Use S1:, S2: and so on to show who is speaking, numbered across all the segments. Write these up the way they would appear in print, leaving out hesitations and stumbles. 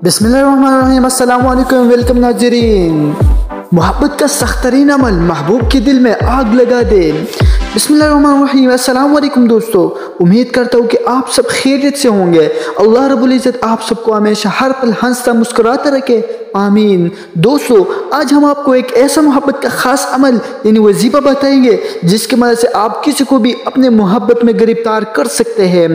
S1: बिस्मिल्लाहिर्रहमानिर्रहीम। अस्सलाम वालेकुम। वेलकम नाज़रीन। मोहब्बत का सख्त तरीन अमल महबूब के दिल में आग लगा दे। बिस्मिल्लाहिर्रहमानिर्रहीम। अस्सलाम वालेकुम दोस्तों, उम्मीद करता हूँ कि आप सब खैरियत से होंगे। अल्लाह रब्बुल इज़्ज़त आप सबको हमेशा हर पल हंसता मुस्कुराता रखे, आमीन। दोस्तों, आज हम आपको एक ऐसा मोहब्बत का ख़ास अमल यानी वजीफ़ा बताएंगे जिसकी मदद से आप किसी को भी अपने मोहब्बत में गिरफ्तार कर सकते हैं।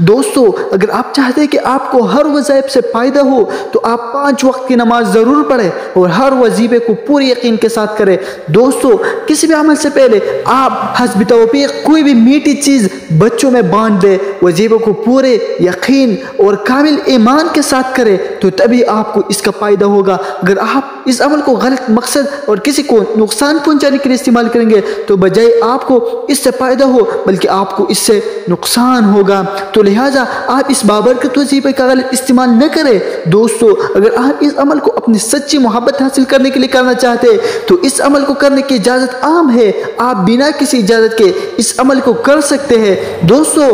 S1: दोस्तों, अगर आप चाहते हैं कि आपको हर वज़ाइफ से फ़ायदा हो तो आप 5 वक्त की नमाज ज़रूर पढ़ें और हर वजीफ़े को पूरे यकीन के साथ करें। दोस्तों, किसी भी अमल से पहले आप हस्ब तौफ़ीक़ कोई भी मीठी चीज़ बच्चों में बांट दे, वजीफ़े को पूरे यकीन और कामिल ईमान के साथ करें तो तभी आपको इसका फ़ायदा होगा। अगर आप इस अमल को गलत मकसद और किसी को नुकसान पहुंचाने के लिए इस्तेमाल करेंगे तो बजाय आपको इससे फ़ायदा हो बल्कि आपको इससे नुकसान होगा। तो लिहाजा आप इस बाबरकत वजीफ़े का गलत इस्तेमाल न करें। दोस्तों, अगर आप इस अमल को अपनी सच्ची मोहब्बत हासिल करने के लिए करना चाहते हैं तो इस अमल को करने की इजाज़त आम है। आप बिना किसी इजाज़त के इस अमल को कर सकते हैं। दोस्तों,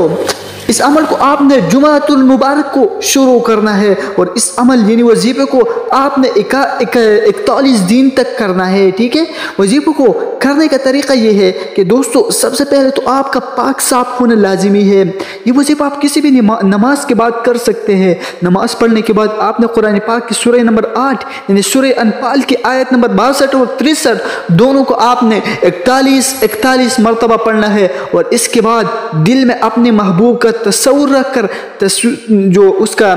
S1: इस अमल को आपने जुमातुल मुबारक को शुरू करना है और इस अमल यानी वजीफ़े को आपने 41 दिन तक करना है। ठीक है, वजीफ़े को करने का तरीका ये है कि दोस्तों, सबसे पहले तो आपका पाक साफ होना लाजिमी है। ये वजीफ़ा आप किसी भी नमाज के बाद कर सकते हैं। नमाज पढ़ने के बाद आपने कुरान पाक की सूरह नंबर 8 यानी सूरह अनफाल की आयत नंबर 62 और 63 दोनों को आपने 41 मरतबा पढ़ना है और इसके बाद दिल में अपने महबूब का तस्वुर रखकर जो उसका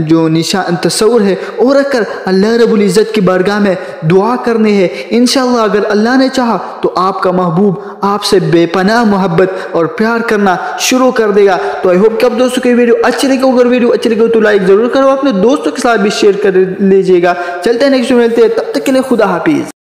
S1: जो निशान तस्वुर है वो रखकर अल्लाह रब्बुल इज़्ज़त की बारगाह में दुआ करने हैं। इंशाअल्लाह अगर अल्लाह ने चाहा तो आपका महबूब आपसे बेपनाह मोहब्बत और प्यार करना शुरू कर देगा। तो आई होप कि आप दोस्तों की वीडियो अच्छी लगी। अगर वीडियो अच्छी लगी तो लाइक ज़रूर करो, अपने दोस्तों के साथ भी शेयर कर लीजिएगा। चलते हैं नेक्स्ट मिलते हैं, तब तक के लिए खुदा हाफिज़।